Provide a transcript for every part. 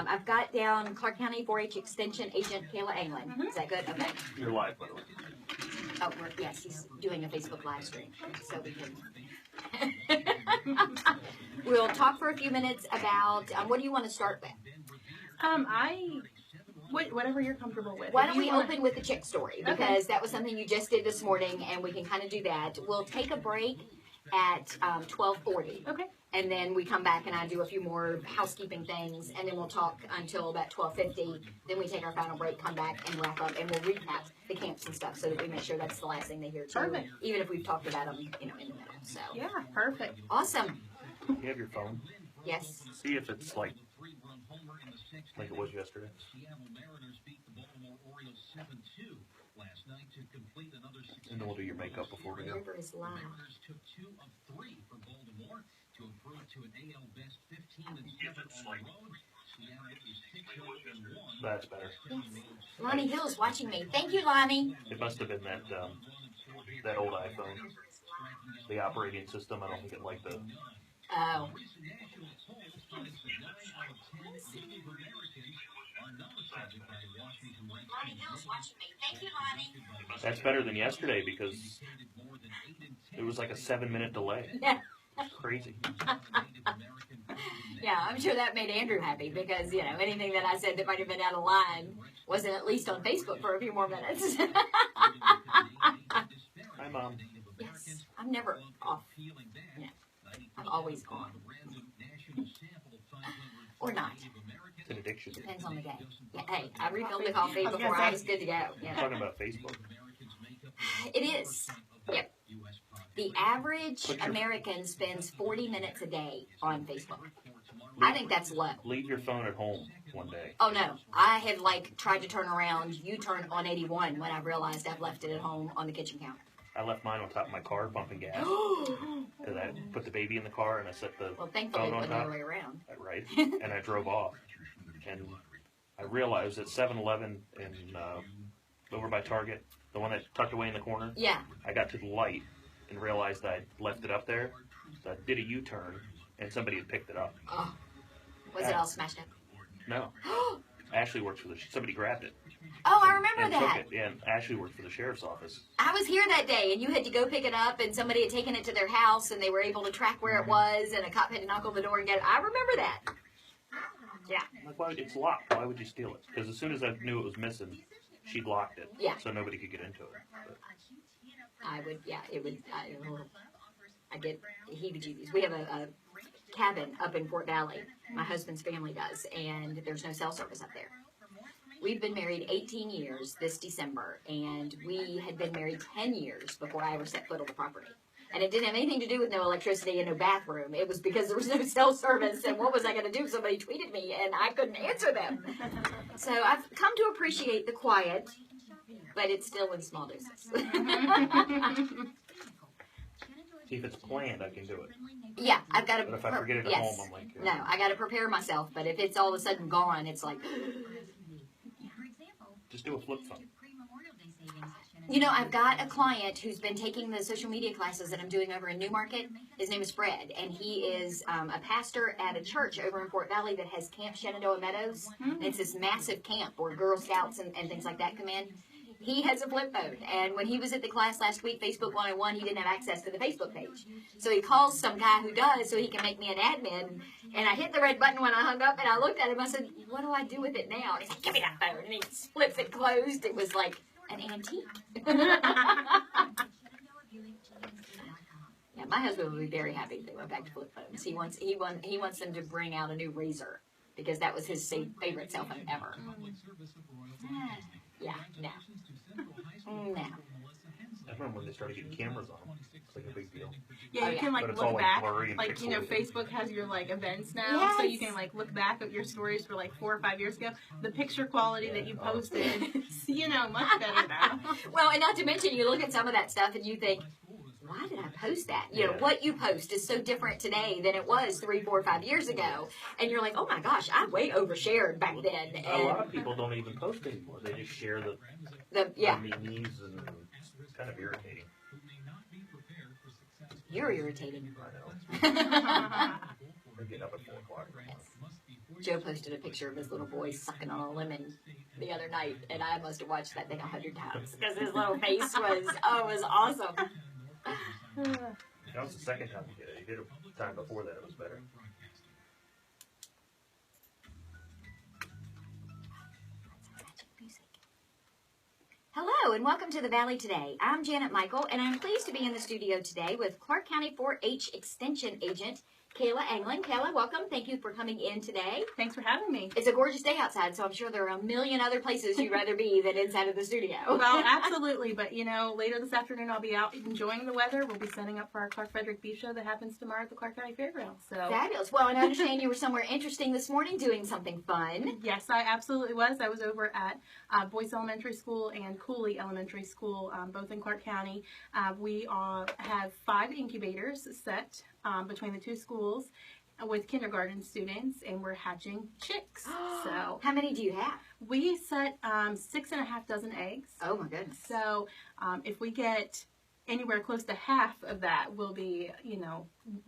I've got down Clarke County 4-H Extension Agent Kaila Anglin. Is that good? Okay. You're live, by the way. Oh, yes, he's doing a Facebook live stream, so we can. We'll talk for a few minutes about what do you want to start with? Whatever you're comfortable with. Why don't we open with the chick story, because that was something you just did this morning, and we can kind of do that. We'll take a break at 12:40. Okay. And then we come back and I do a few more housekeeping things, and then we'll talk until about 12:50. Then we take our final break, come back, and wrap up, and we'll recap the camps and stuff so that we make sure that's the last thing they hear too. Perfect. Even if we've talked about them, in the middle. So yeah, perfect. Awesome. You have your phone? Yes. See if it's like it was yesterday. And then we'll do your makeup before we go. River is live. That's better. Yes. Lonnie Hill's watching me. Thank you, Lonnie. It must have been that old iPhone. The operating system. I don't think it liked the. Oh. Lonnie Hill's watching me. Thank you, Lonnie. That's better than yesterday because it was like a 7-minute delay. Yeah. Crazy. Yeah, I'm sure that made Andrew happy because, anything that I said that might have been out of line wasn't at least on Facebook for a few more minutes. Hi, Mom. Yes, I'm never off. Yeah. I'm always on. Or not. It's an addiction. Depends on the day. Yeah, hey, I refilled the coffee before I was good to go. We're talking about Facebook. It is. Yep. The average American spends 40 minutes a day on Facebook. I think that's low. Leave your phone at home one day. Oh, no. I have, tried to turn around U-turn on 81 when I realized I've left it at home on the kitchen counter. I left mine on top of my car pumping gas. Because I put the baby in the car and I set the thankfully phone on it went the top. other way around. Right. And I drove off. And I realized at 7-Eleven in over by Target, the one that's tucked away in the corner. Yeah. I got to the light and realized I left it up there. So I did a U-turn and somebody had picked it up. Oh. Was it all smashed up? No. Ashley works for somebody grabbed it. Oh, I remember and that. Took it. Yeah, and Ashley worked for the sheriff's office. I was here that day, and you had to go pick it up, and somebody had taken it to their house, and they were able to track where it was, and a cop had to knock on the door and get it. I remember that. Yeah. Like, it's locked. Why would you steal it? Because as soon as I knew it was missing, she locked it. Yeah. So nobody could get into it. But. I would, yeah, it would. I get heebie-jeebies. We have a cabin up in Fort Valley. My husband's family does, and there's no cell service up there. We've been married 18 years this December, and we had been married 10 years before I ever set foot on the property. And it didn't have anything to do with no electricity and no bathroom. It was because there was no cell service, and what was I going to do if somebody tweeted me and I couldn't answer them? So I've come to appreciate the quiet, but it's still in small doses. See, if it's planned, I can do it. Yeah, I've got to. But if I forget it at home, I'm like... No, I got to prepare myself, but if it's all of a sudden gone, it's like... Just do a flip phone. I've got a client who's been taking the social media classes that I'm doing over in Newmarket. His name is Fred, and he is a pastor at a church over in Fort Valley that has Camp Shenandoah Meadows. And it's this massive camp where Girl Scouts and things like that come in. He has a flip phone, and when he was at the class last week, Facebook 101, he didn't have access to the Facebook page. So he calls some guy who does so he can make me an admin, and I hit the red button when I hung up, and I looked at him, I said, what do I do with it now? And he's like, give me that phone, and he flips it closed. It was like an antique. Yeah, my husband would be very happy if they went back to flip phones. He wants them to bring out a new Razor, because that was his favorite cell phone ever. Yeah, no. No. I remember when they started getting cameras on them. It's like a big deal. Yeah, you can But it's look all, back. blurry and pixelated. Facebook has your events now, so you can look back at your stories for 4 or 5 years ago. The picture quality that you posted, much better now. Well, and not to mention, you look at some of that stuff and you think, why did I post that? What you post is so different today than it was 3, 4, 5 years ago. And you're like, oh my gosh, I way overshared back then. And a lot of people don't even post anymore. They just share the memes, and it's kind of irritating. You're irritating. I know. They get up at 4 o'clock. Yes. Joe posted a picture of his little boy sucking on a lemon the other night, and I must have watched that thing 100 times because his little face was, it was awesome. That was the second time he did it. He did it the time before that. It was better. Hello and welcome to the Valley Today. I'm Janet Michael, and I'm pleased to be in the studio today with Clarke County 4-H Extension Agent Kaila Anglin. Kaila, welcome. Thank you for coming in today. Thanks for having me. It's a gorgeous day outside, so I'm sure there are a million other places you'd rather be than inside of the studio. Well, absolutely. But, later this afternoon I'll be out enjoying the weather. We'll be setting up for our Clarke Frederick Beef Show that happens tomorrow at the Clarke County Fairgrounds. So fabulous. Well, and I understand you were somewhere interesting this morning doing something fun. Yes, I absolutely was. I was over at Boyce Elementary School and Cooley Elementary School, both in Clarke County. We have 5 incubators set between the 2 schools with kindergarten students, and we're hatching chicks. So how many do you have? We set 6.5 dozen eggs. Oh my goodness. So if we get anywhere close to half of that, we'll be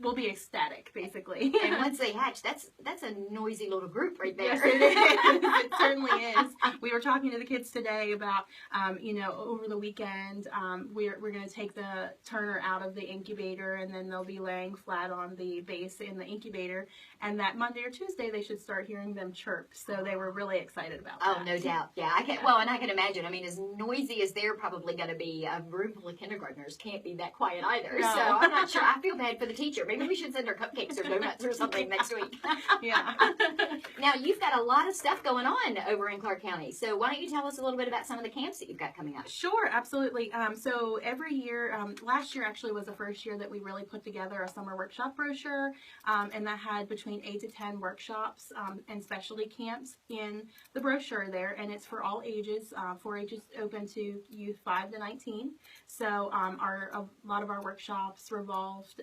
ecstatic, basically. And once they hatch, that's a noisy little group right there. Yes, it is. It certainly is. We were talking to the kids today about, over the weekend, we're going to take the Turner out of the incubator, and then they'll be laying flat on the base in the incubator. And that Monday or Tuesday, they should start hearing them chirp. So they were really excited about that. Oh, no doubt. Yeah, I can. Well, and I can imagine. I mean, as noisy as they're probably going to be, a room full of kindergartners can't be that quiet either. No. So I'm not sure. I feel bad for the teacher. Maybe we should send her cupcakes or donuts or something next week. Yeah. Now, you've got a lot of stuff going on over in Clarke County. So why don't you tell us a little bit about some of the camps that you've got coming up? Sure, absolutely. So every year, last year actually was the first year that we really put together a summer workshop brochure, and that had between 8 to 10 workshops and specialty camps in the brochure there, and it's for all ages. 4-H is open to youth 5 to 19. So a lot of our workshops revolved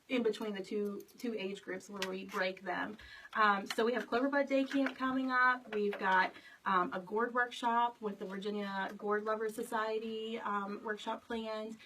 in between the two age groups where we break them. So we have Cloverbud Day Camp coming up. We've got a gourd workshop with the Virginia Gourd Lovers Society workshop planned.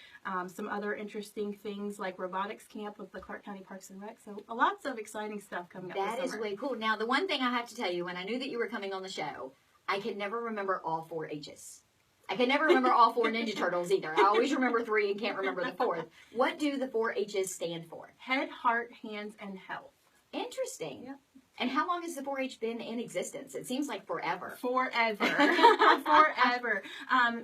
Some other interesting things like robotics camp with the Clarke County Parks and Rec. So lots of exciting stuff coming up this That is summer. way cool. Now, the one thing I have to tell you, when I knew that you were coming on the show, I could never remember all 4 H's. I can never remember all 4 Ninja Turtles either. I always remember 3 and can't remember the 4th. What do the 4 H's stand for? Head, heart, hands, and health. Interesting. Yep. And how long has the 4-H been in existence? It seems like forever. Forever. Forever.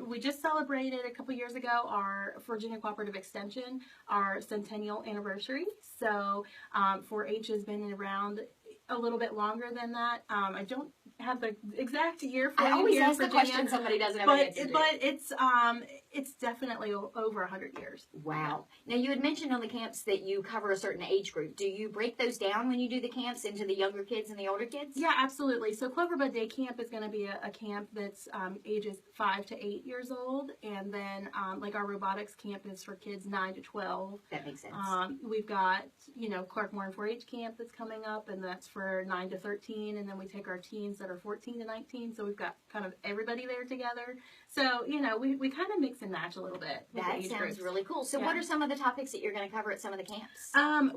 We just celebrated a couple years ago our Virginia Cooperative Extension, our centennial anniversary. So 4-H has been around a little bit longer than that. I don't have the exact year for I you always here in ask the Virginia, question somebody doesn't have an answer to. but it's definitely over 100 years. Wow. Now, you had mentioned on the camps that you cover a certain age group. Do you break those down when you do the camps into the younger kids and the older kids? Yeah, absolutely. So Cloverbud Day Camp is going to be a camp that's ages 5 to 8 years old, and then like our robotics camp is for kids 9 to 12. That makes sense. We've got Clark Moore 4-H camp that's coming up, and that's for 9 to 13, and then we take our teens that are 14 to 19. So we've got kind of everybody there together. So we kind of mix and match a little bit. With that the age sounds groups. really cool. So Yeah. what are some of the topics that you're going to cover at some of the camps?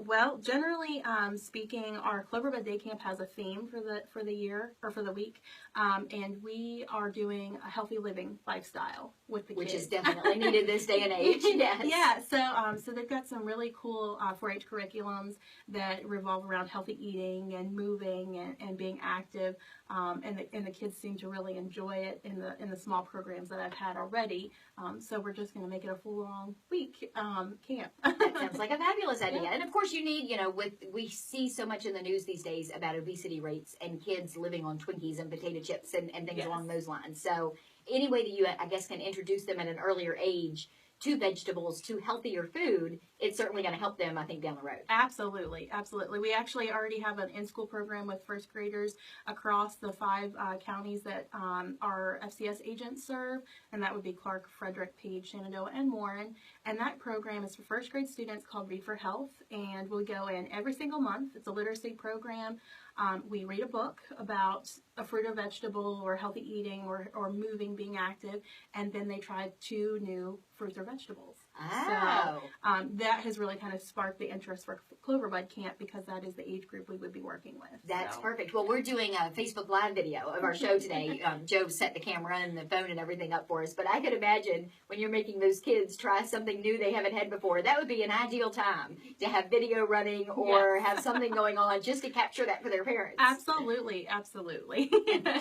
Well, generally speaking, our Cloverbud Day Camp has a theme for the year or for the week, and we are doing a healthy living lifestyle with the Which kids. is definitely needed this day and age. Yes. Yeah. So they've got some really cool 4-H curriculums that revolve around healthy eating and moving and being active, and the kids seem to really enjoy it in the small programs that I've had already. So we're just going to make it a full-on week camp. That sounds like a fabulous idea. And of course you need, we see so much in the news these days about obesity rates and kids living on Twinkies and potato chips and things Yes. along those lines. So any way that you, I guess, can introduce them at an earlier age to vegetables, to healthier food, it's certainly going to help them, I think, down the road. Absolutely. We actually already have an in-school program with first graders across the 5 counties that our FCS agents serve, and that would be Clarke, Frederick, Page, Shenandoah, and Warren. And that program is for first grade students called Read for Health, and we'll go in every single month. It's a literacy program. We read a book about a fruit or vegetable or healthy eating or moving, being active, and then they try 2 new fruits or vegetables. Oh. So that has really kind of sparked the interest for Cloverbud Camp because that is the age group we would be working with. That's so. perfect. Well, we're doing a Facebook Live video of our show today. Joe set the camera and the phone and everything up for us. But I could imagine when you're making those kids try something new they haven't had before, that would be an ideal time to have video running or have something going on just to capture that for their parents. Absolutely, absolutely.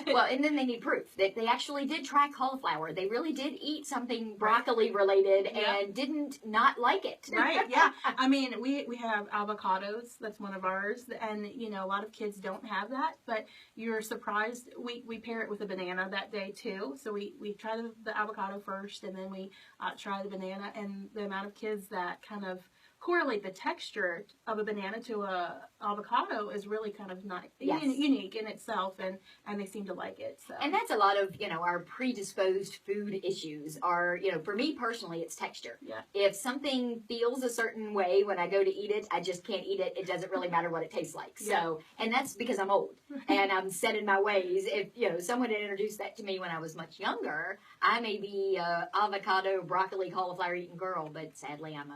Well, and then they need proof that they actually did try cauliflower. They really did eat something broccoli related and didn't not like it. Right, yeah. I mean, we have avocados. That's one of ours. And, you know, a lot of kids don't have that, but you're surprised. We pair it with a banana that day, too. So we try the avocado first, and then we try the banana. And the amount of kids that kind of correlate the texture of a banana to a avocado is really kind of not unique in itself, and they seem to like it. So. And that's a lot of, you know, our predisposed food issues are, you know, for me personally, it's texture. Yeah. If something feels a certain way when I go to eat it, I just can't eat it. It doesn't really matter what it tastes like. So, and that's because I'm old and I'm set in my ways. If, you know, someone had introduced that to me when I was much younger, I may be avocado, broccoli, cauliflower eating girl, but sadly I'm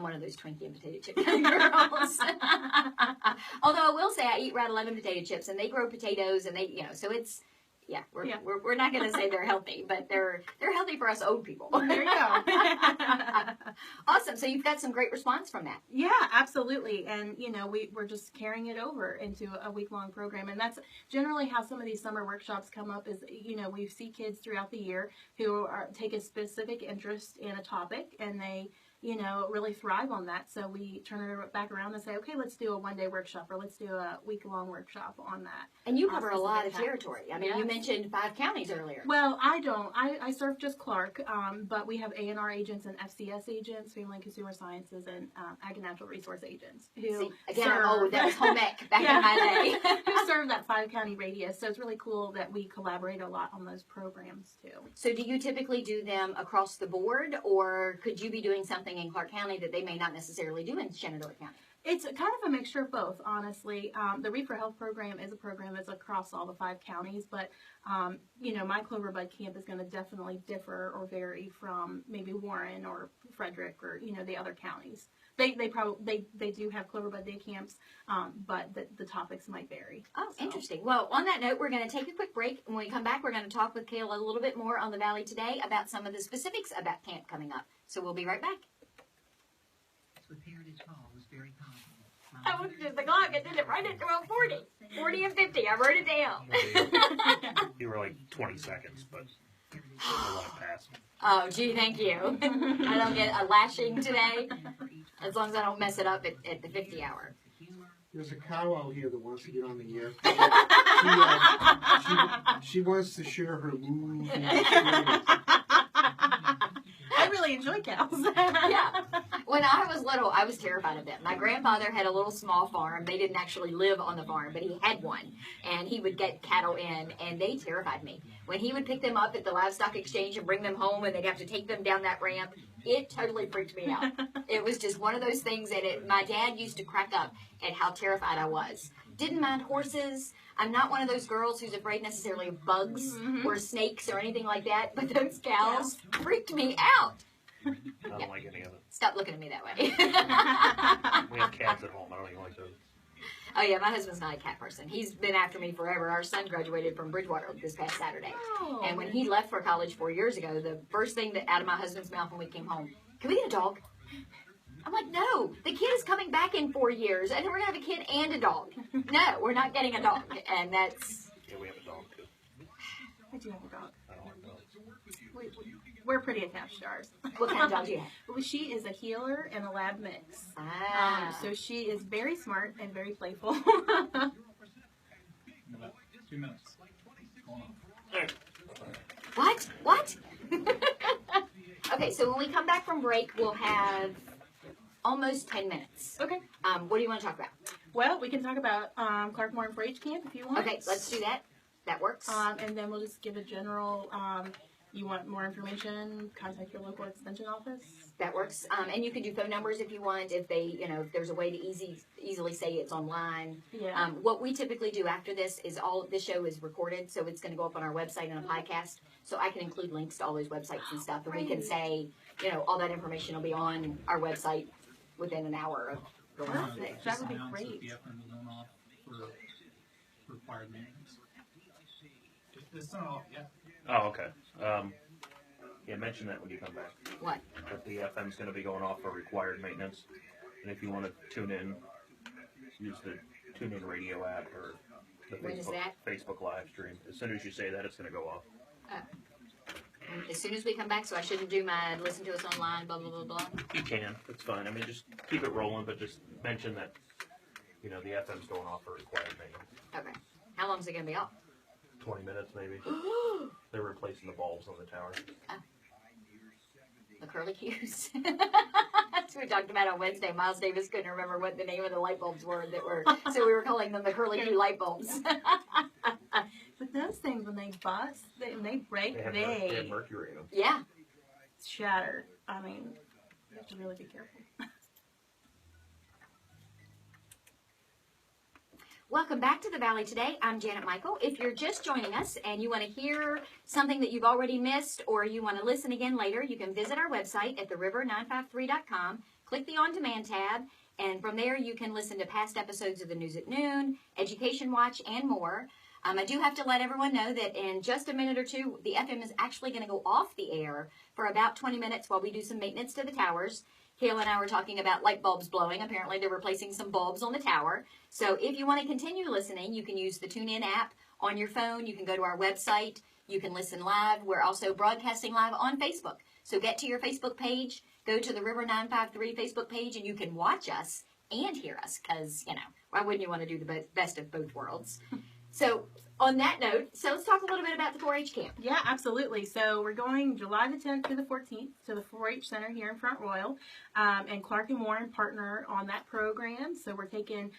one of those Twinkie and potato chip kind of girls. Although I will say I eat Rat 11 potato chips, and they grow potatoes, and they, you know, so it's, we're not going to say they're healthy, but they're healthy for us old people. There you go. Awesome. So you've got some great response from that. Yeah, absolutely. And, you know, we're just carrying it over into a week-long program. And that's generally how some of these summer workshops come up is, you know, we see kids throughout the year who take a specific interest in a topic, and they, you know, really thrive on that. So we turn it back around and say, okay, let's do a one-day workshop, or let's do a week-long workshop on that. And you cover a lot of territory. I mean, you mentioned 5 counties earlier. Well, I don't. I serve just Clarke, but we have A&R agents and FCS agents, Family and Consumer Sciences, and Ag and Natural Resource agents. Who again, I'm old. That was home ec back in my day. Who serve that 5-county radius. So it's really cool that we collaborate a lot on those programs, too. So do you typically do them across the board, or could you be doing something in Clarke County that they may not necessarily do in Shenandoah County? It's kind of a mixture of both, honestly. The Reef for Health program is a program that's across all the 5 counties, but, you know, my Cloverbud camp is going to definitely differ or vary from maybe Warren or Frederick or, you know, the other counties. They do have Cloverbud day camps, but the topics might vary. Oh, so. Interesting. Well, on that note, we're going to take a quick break. When we come back, we're going to talk with Kaila a little bit more on the Valley Today about some of the specifics about camp coming up. So we'll be right back. Very powerful. I looked at the clock and did it right at 12:40. 40 and 50. I wrote it down. You were like 20 seconds, but a lot passed. Oh, gee, thank you. I don't get a lashing today, as long as I don't mess it up at the 50 hour. There's a cow out here that wants to get on the air. She wants to share her moo. I really enjoy cows. Yeah. When I was little, I was terrified of them. My grandfather had a little small farm. They didn't actually live on the farm, but he had one. And he would get cattle in, and they terrified me. When he would pick them up at the livestock exchange and bring them home, and they'd have to take them down that ramp, it totally freaked me out. It was just one of those things that my dad used to crack up at how terrified I was. Didn't mind horses. I'm not one of those girls who's afraid necessarily of bugs or snakes or anything like that, but those cows freaked me out. I don't like any of it. Stop looking at me that way. We have cats at home. I don't even like those. Oh, yeah, my husband's not a cat person. He's been after me forever. Our son graduated from Bridgewater this past Saturday. Oh. And when he left for college 4 years ago, the first thing that out of my husband's mouth when we came home, can we get a dog? I'm like, no, the kid is coming back in 4 years, and then we're going to have a kid and a dog. No, we're not getting a dog. And that's... Yeah, we have a dog, too. I do have a dog. I don't like dogs. We're pretty attached to ours. What kind of dog do you have? Well, she is a healer and a lab mix. Ah. So she is very smart and very playful. 2 minutes. What? Okay, so when we come back from break, we'll have almost 10 minutes. Okay. What do you want to talk about? Well, we can talk about Clarke Moore 4-H camp if you want. Okay, let's do that. That works. And then we'll just give a general you want more information, contact your local extension office. That works. And you can do phone numbers if you want, if they, if there's a way to easily say it's online. Yeah. What we typically do after this is this show is recorded, so it's going to go up on our website and a podcast. So I can include links to all those websites and stuff, and we can say, all that information will be on our website within an hour of going on today. That would be Announce great. that the FM is going off for required maintenance. It's not off yet. Oh, okay. Yeah, mention that when you come back. What? That the FM's going to be going off for required maintenance. And if you want to tune in, use the TuneIn radio app or the When is that? Facebook live stream. As soon as you say that, it's going to go off. As soon as we come back, so I shouldn't do my listen to us online, blah, blah, blah, blah. You can. It's fine. I mean, just keep it rolling, but just mention that, the FM's going off for required maintenance. Okay. How long is it going to be off? 20 minutes, maybe. They're replacing the bulbs on the tower. The curly cues. That's what we talked about on Wednesday. Miles Davis couldn't remember what the name of the light bulbs were so we were calling them the curly cue light bulbs. But those things, when they bust, when they break, They have they mercury in them. Yeah. shatter. I mean, you have to really be careful. Welcome back to the Valley today. I'm Janet Michael. If you're just joining us and you want to hear something that you've already missed or you want to listen again later, you can visit our website at theriver953.com, click the On Demand tab, and from there you can listen to past episodes of the News at Noon, Education Watch, and more. I do have to let everyone know that in just a minute or two, the FM is actually going to go off the air for about 20 minutes while we do some maintenance to the towers. Kayla and I were talking about light bulbs blowing. Apparently, they're replacing some bulbs on the tower. So if you want to continue listening, you can use the TuneIn app on your phone. You can go to our website. You can listen live. We're also broadcasting live on Facebook. So get to your Facebook page, go to the River 953 Facebook page, and you can watch us and hear us because, why wouldn't you want to do the best of both worlds? So on that note, let's talk a little bit about the 4-H camp. Yeah, absolutely. So we're going July the 10th through the 14th to the 4-H Center here in Front Royal, and Clarke and Warren partner on that program. So we're taking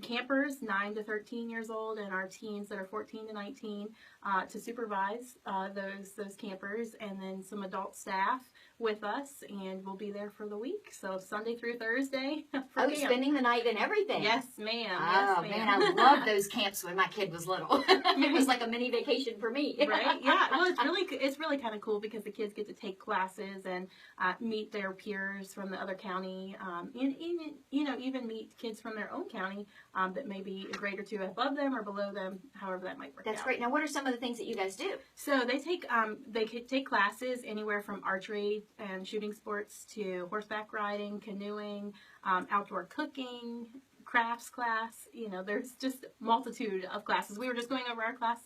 campers 9 to 13 years old and our teens that are 14 to 19 to supervise those campers, and then some adult staff with us, and we'll be there for the week. So Sunday through Thursday. Oh, spending the night and everything. Yes, ma'am. Oh, yes, man, I loved those camps when my kid was little. It was like a mini vacation for me. Right? Yeah. Well, it's really kind of cool because the kids get to take classes and meet their peers from the other county, and even meet kids from their own county that may be a grade or two above them or below them, however that might work That's out. great. Now, what are some of the things that you guys do? So they could take classes anywhere from archery and shooting sports to horseback riding, canoeing, outdoor cooking, crafts class. There's just a multitude of classes. We were just going over our class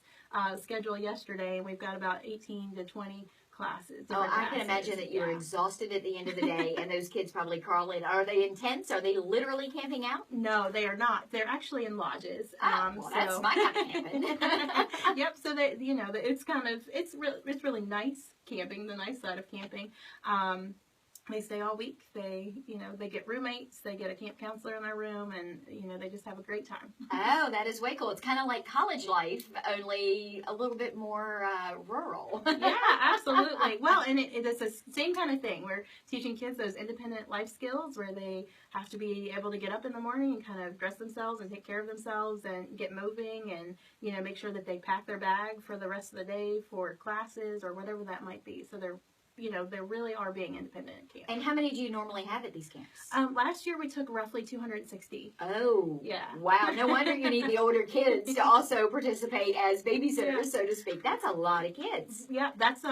schedule yesterday, and we've got about 18 to 20 classes. Oh, I can imagine that you're exhausted at the end of the day, and those kids probably crawl in. Are they intense? Are they literally camping out? No, they are not. They're actually in lodges. That's my kind of camping. Yep. So it's really nice camping. The nice side of camping. They stay all week. They get roommates. They get a camp counselor in their room, and they just have a great time. Oh, that is way cool. It's kind of like college life, only a little bit more rural. Yeah, absolutely. Well, and it's the same kind of thing. We're teaching kids those independent life skills where they have to be able to get up in the morning and kind of dress themselves and take care of themselves and get moving and make sure that they pack their bag for the rest of the day for classes or whatever that might be. So they really are being independent at camp. And how many do you normally have at these camps? Last year we took roughly 260. Oh, yeah! Wow, no wonder you need the older kids to also participate as babysitters, so to speak. That's a lot of kids. Yeah, that's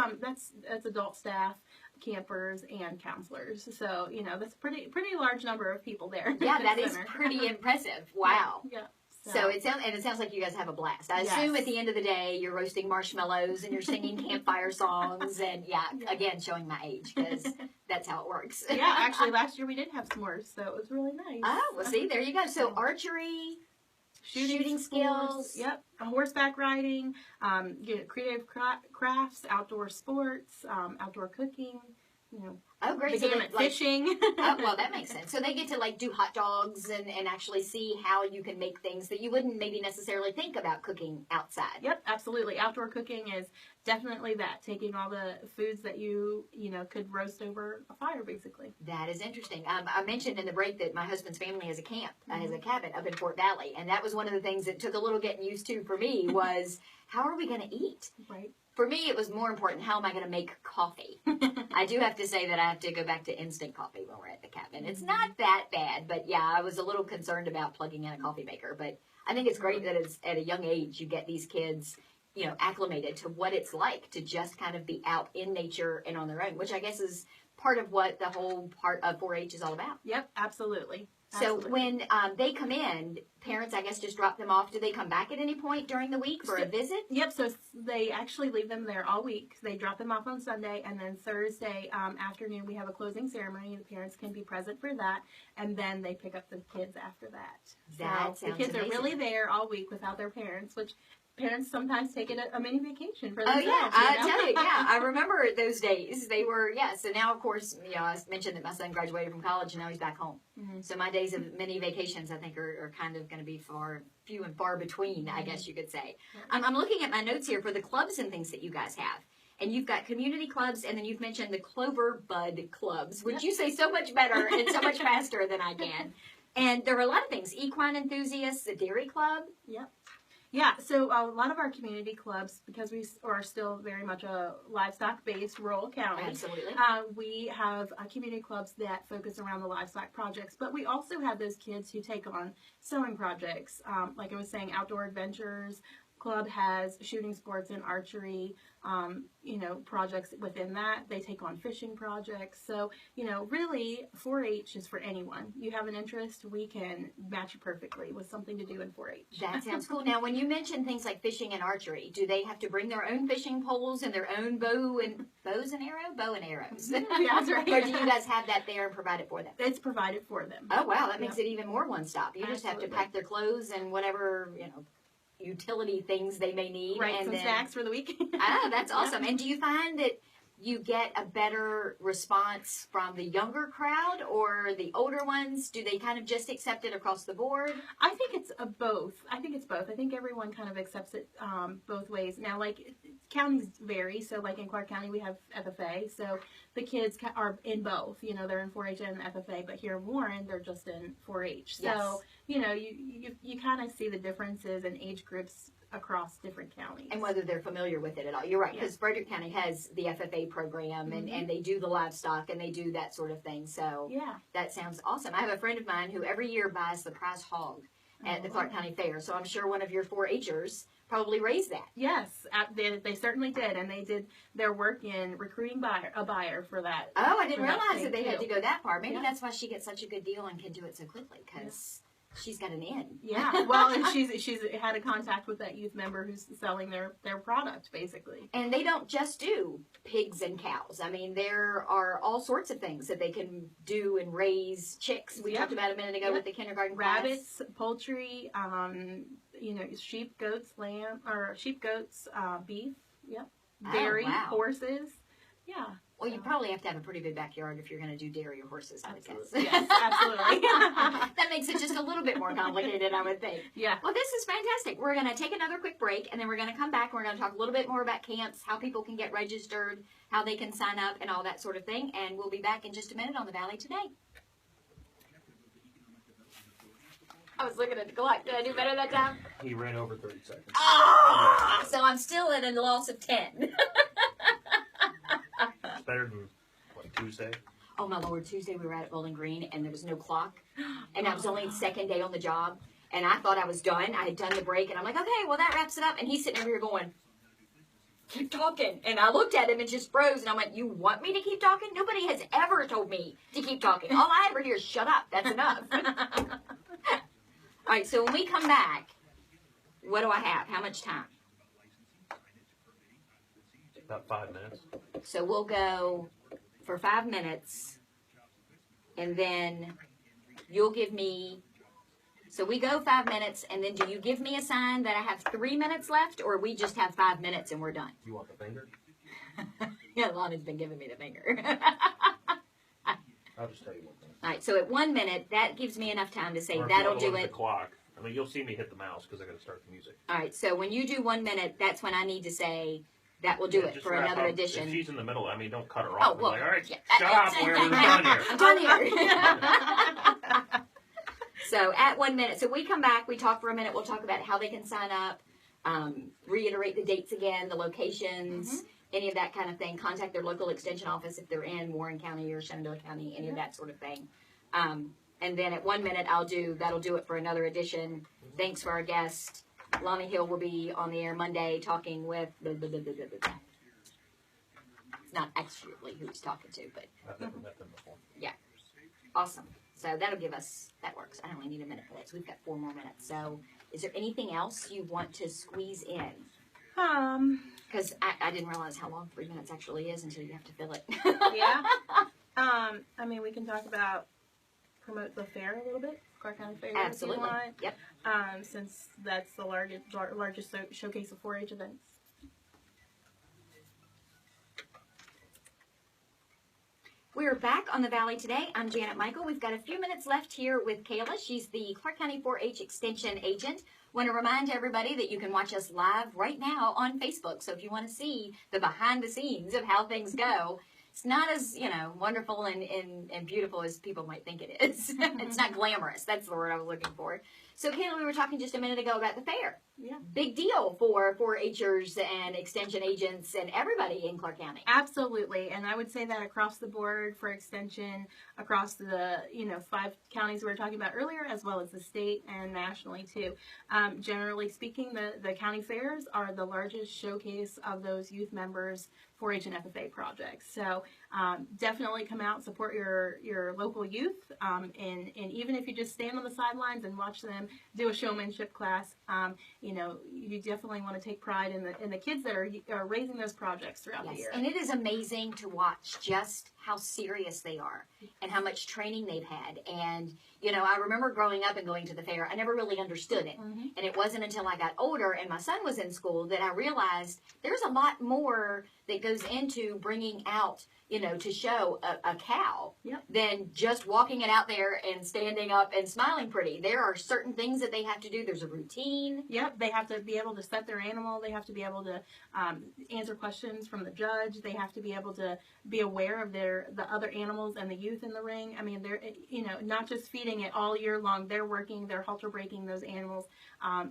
adult staff, campers, and counselors. So that's a pretty large number of people there. Yeah, that is pretty impressive. Wow. Yeah. So it sounds like you guys have a blast. I assume at the end of the day you're roasting marshmallows and you're singing campfire songs and again showing my age because that's how it works. Yeah, actually last year we did have s'mores, so it was really nice. Oh, well, see, there you go. So archery, shooting skills. Yep, horseback riding, creative crafts, outdoor sports, outdoor cooking. Oh, great. The So gamut, like, fishing. oh, well, that makes sense. So they get to like do hot dogs and actually see how you can make things that you wouldn't maybe necessarily think about cooking outside. Yep, absolutely. Outdoor cooking is definitely that. Taking all the foods that you could roast over a fire, basically. That is interesting. I mentioned in the break that my husband's family has a camp, has a cabin up in Fort Valley, and that was one of the things that took a little getting used to for me was how are we going to eat? Right. For me, it was more important, how am I going to make coffee? I do have to say that I have to go back to instant coffee when we're at the cabin. It's not that bad, but yeah, I was a little concerned about plugging in a coffee maker. But I think it's great that it's at a young age you get these kids, acclimated to what it's like to just kind of be out in nature and on their own, which I guess is part of what the whole part of 4-H is all about. Yep, absolutely. So when they come in, parents, I guess, just drop them off. Do they come back at any point during the week for a visit? Yep, so they actually leave them there all week. They drop them off on Sunday, and then Thursday afternoon we have a closing ceremony. The parents can be present for that, and then they pick up the kids after that. That so sounds the kids amazing. are really there all week without their parents, which parents sometimes take it a mini vacation for Oh themselves. yeah, I tell you, yeah, I remember those days. They were, yes. And now, of course, I mentioned that my son graduated from college, and now he's back home. Mm-hmm. So my days of mini vacations, I think, are kind of going to be few and far between, I guess you could say. I'm looking at my notes here for the clubs and things that you guys have. And you've got community clubs, and then you've mentioned the Clover Bud clubs, which you say so much better and so much faster than I can. And there are a lot of things. Equine enthusiasts, the dairy club. Yep. Yeah, so a lot of our community clubs, because we are still very much a livestock-based rural county, Absolutely. We have community clubs that focus around the livestock projects, but we also have those kids who take on sewing projects. Like I was saying, Outdoor Adventures Club has shooting sports and archery, projects within that. They take on fishing projects. So, really 4-H is for anyone. You have an interest, we can match you perfectly with something to do in 4-H. That sounds cool. Now, when you mention things like fishing and archery, do they have to bring their own fishing poles and their own bow and arrows? That's right. Or do you guys have that there and provide it for them? It's provided for them. Oh, wow. That makes it even more one stop. You just have to Absolutely. pack their clothes and whatever, utility things they may need. Right, and some then, snacks for the week. Oh, that's awesome. And do you find that you get a better response from the younger crowd or the older ones? Do they kind of just accept it across the board? I think it's both. I think everyone kind of accepts it both ways. Now, like, counties vary. So, like in Clarke County, we have FFA. So the kids are in both. They're in 4-H and FFA. But here in Warren, they're just in 4-H. Yes. So, you kind of see the differences in age groups across different counties. And whether they're familiar with it at all. You're right, Yeah. because Frederick County has the FFA program, and they do the livestock, and they do that sort of thing. So Yeah. that sounds awesome. I have a friend of mine who every year buys the prize hog at the Clarke County Fair. So I'm sure one of your 4-Hers probably raised that. Yes, they certainly did, and they did their work in recruiting a buyer for that. Oh, I didn't for that realize thing, that they had too. to go that far. Maybe Yeah. that's why she gets such a good deal and can do it so quickly, because she's got an in. Yeah, well, and she's had a contact with that youth member who's selling their product, basically. And they don't just do pigs and cows. I mean, there are all sorts of things that they can do and raise chicks. We Yep. talked about a minute ago Yep. with the kindergarten class. Rabbits, poultry, sheep, goats, beef. Yep. Oh, Dairy, wow. horses. Yeah. Well, you probably have to have a pretty big backyard if you're going to do dairy or horses, I would guess. Absolutely. Yes, absolutely. That makes it just a little bit more complicated, I would think. Yeah. Well, this is fantastic. We're going to take another quick break, and then we're going to come back, and we're going to talk a little bit more about camps, how people can get registered, how they can sign up, and all that sort of thing. And we'll be back in just a minute on the Valley Today. I was looking at the clock. Did I do better that time? He ran over 30 seconds. Oh! So I'm still at a loss of 10. It's better than, Tuesday? Oh my Lord, Tuesday we were at Bowling Green and there was no clock. And I was only the second day on the job. And I thought I was done. I had done the break and I'm like, okay, well that wraps it up. And he's sitting over here going, keep talking. And I looked at him and just froze and I went, you want me to keep talking? Nobody has ever told me to keep talking. All I ever hear is shut up. That's enough. All right, so when we come back, what do I have? How much time? About 5 minutes. So we'll go for 5 minutes, and then you'll give me, so we go 5 minutes, and then do you give me a sign that I have 3 minutes left, or we just have 5 minutes and we're done? You want the finger? Yeah, Lonna's been giving me the finger. I'll just tell you 1 minute. All right, so at 1 minute, that gives me enough time to say Or if that'll you do look at it. the clock. I mean, you'll see me hit the mouse because I got to start the music. All right, so when you do 1 minute, that's when I need to say that will do it just for wrap another up. edition. If she's in the middle, I mean, don't cut her Oh, off. well, Like, all right, yeah. shut up. We're done here. I'm done here. So at 1 minute, so we come back, we talk for a minute, we'll talk about how they can sign up, reiterate the dates again, the locations, any of that kind of thing. Contact their local extension office if they're in Warren County or Shenandoah County, any of that sort of thing. And then at 1 minute, that'll do it for another edition. Thanks for our guest. Lonnie Hill will be on the air Monday talking with it's not actually who he's talking to, but I've never met them before. yeah. Awesome. So that'll give us, that works. I only need a minute for that. So we've got 4 more minutes. So is there anything else you want to squeeze in? Because I didn't realize how long 3 minutes actually is until you have to fill it. Yeah. I mean, we can talk about promote the fair a little bit, Clarke County Fair. Absolutely. If you want, Yep. since that's the largest showcase of 4-H events. We're back on the Valley today. I'm Janet Michael. We've got a few minutes left here with Kaila. She's the Clarke County 4-H Extension Agent. Want to remind everybody that you can watch us live right now on Facebook. So if you want to see the behind the scenes of how things go, it's not as, wonderful and beautiful as people might think it is. It's not glamorous. That's the word I was looking for. So, Kaila, we were talking just a minute ago about the fair. Yeah. Big deal for 4-Hers and extension agents and everybody in Clarke County. Absolutely. And I would say that across the board for extension, across the, 5 counties we were talking about earlier, as well as the state and nationally too. Generally speaking, the county fairs are the largest showcase of those youth members 4-H and FFA projects. So definitely come out and support your local youth. And even if you just stand on the sidelines and watch them do a showmanship class, you definitely want to take pride in the kids that are raising those projects throughout the year. And it is amazing to watch just how serious they are and how much training they've had. And, I remember growing up and going to the fair. I never really understood it. And it wasn't until I got older and my son was in school that I realized there's a lot more that goes into bringing out, to show a cow than just walking it out there and standing up and smiling pretty. There are certain things that they have to do. There's a routine. Yep, they have to be able to set their animal. They have to be able to answer questions from the judge. They have to be able to be aware of the other animals and the youth in the ring. I mean, they're not just feeding it all year long. They're working. They're halter breaking those animals.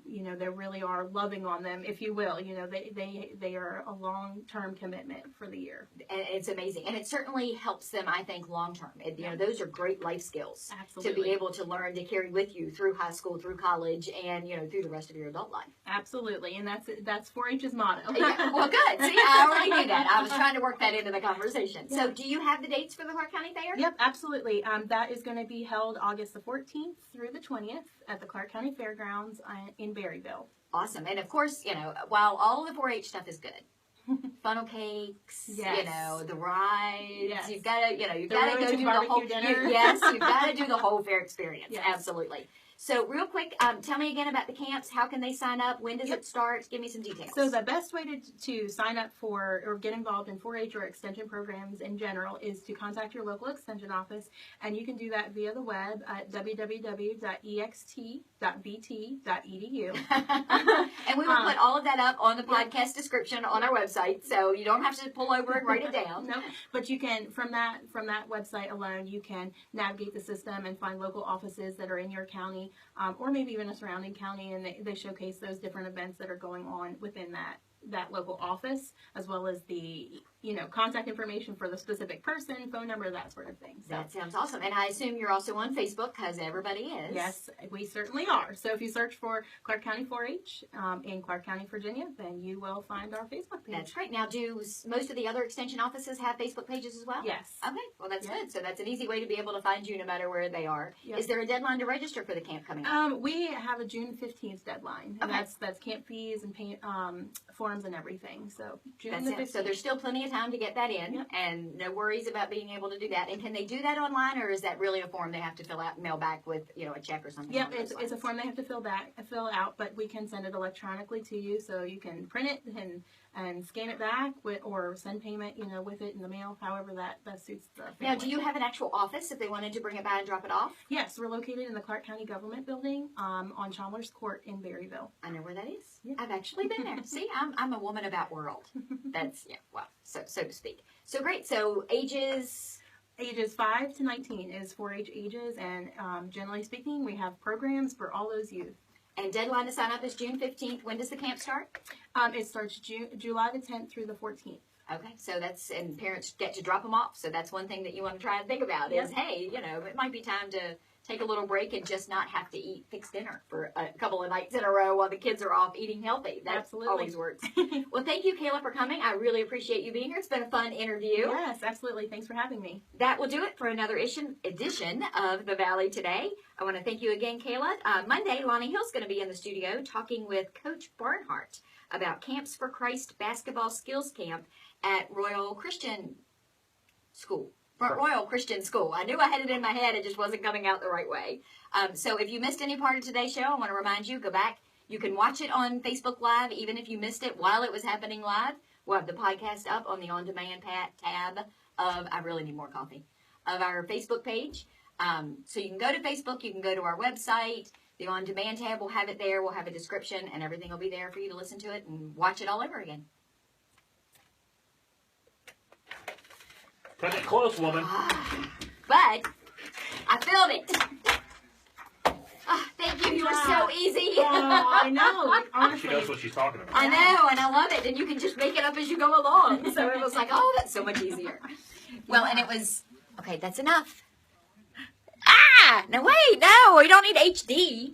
They really are loving on them, if you will. They are a long-term commitment for the year. And it's amazing. And it certainly helps them, I think, long-term. Those are great life skills. Absolutely. To be able to learn to carry with you through high school, through college, and, through the rest of your adult life. Absolutely. And that's 4-H's motto. Yeah, well, good. See, I already knew that. I was trying to work that into the conversation. Yeah. So do you have the dates for the Clarke County Fair? Yep, absolutely. That is going to be held August the 14th through the 20th at the Clarke County Fairgrounds in Berryville. Awesome. And, of course, while all the 4-H stuff is good, funnel cakes, yes. The rides. Yes. You've got to, you've got to go do the whole dinner. Yes, you've got to do the whole fair experience. Yes. Absolutely. So, real quick, tell me again about the camps. How can they sign up? When does it start? Give me some details. So, the best way to sign up for or get involved in 4-H or extension programs in general is to contact your local extension office, and you can do that via the web at www.ext.bt.edu. And we will put all of that up on the podcast description on our website, so you don't have to pull over and write it down. No, but you can, from that website alone, you can navigate the system and find local offices that are in your county. Or maybe even a surrounding county, and they showcase those different events that are going on within that local office, as well as the contact information for the specific person, phone number, that sort of thing. So, that sounds awesome. And I assume you're also on Facebook, because everybody is. Yes, we certainly are. So if you search for Clarke County 4-H in Clarke County, Virginia, then you will find our Facebook page. That's great. Now, do most of the other extension offices have Facebook pages as well? Yes. Okay, well, that's good. So that's an easy way to be able to find you no matter where they are. Yep. Is there a deadline to register for the camp coming up? We have a June 15th deadline. And Okay. that's camp fees and form forms and everything. So June That's the it. 15th. So there's still plenty of time to get that in, Yep. and no worries about being able to do that. And can they do that online, or is that really a form they have to fill out and mail back with, a check or something? Yep, along those it's a lines? form they have to fill out, but we can send it electronically to you, so you can print it and scan it back or send payment, with it in the mail, however that suits the family. Now, do you have an actual office if they wanted to bring it by and drop it off? Yes, we're located in the Clarke County Government Building on Chalmers Court in Berryville. I know where that is. Yeah. I've actually been there. See, I'm a woman about world. That's so to speak. So great. So ages. Ages 5 to 19 is 4-H ages, and generally speaking, we have programs for all those youth. And deadline to sign up is June 15th. When does the camp start? It starts July the 10th through the 14th. Okay, so and parents get to drop them off. So that's one thing that you want to try and think about is, hey, it might be time to take a little break and just not have to eat fixed dinner for a couple of nights in a row while the kids are off eating healthy. That Absolutely. always works. Well, thank you, Kaila, for coming. I really appreciate you being here. It's been a fun interview. Yes, absolutely. Thanks for having me. That will do it for another edition of The Valley Today. I want to thank you again, Kaila. Monday, Lonnie Hill's going to be in the studio talking with Coach Barnhart about Camps for Christ Basketball Skills Camp at Royal Christian School. Royal Christian School. I knew I had it in my head. It just wasn't coming out the right way. So if you missed any part of today's show, I want to remind you, go back. You can watch it on Facebook Live, even if you missed it while it was happening live. We'll have the podcast up on the On Demand tab of, I really need more coffee, of our Facebook page. So you can go to Facebook. You can go to our website. The On Demand tab will have it there. We'll have a description, and everything will be there for you to listen to it and watch it all over again. Cut it close, woman. But I filled it. Thank you. You were so easy. I know. She Honestly. knows what she's talking about. I know, and I love it. And you can just make it up as you go along. So it was like, oh, that's so much easier. Well, and it was, okay, that's enough. No, wait, no, we don't need HD.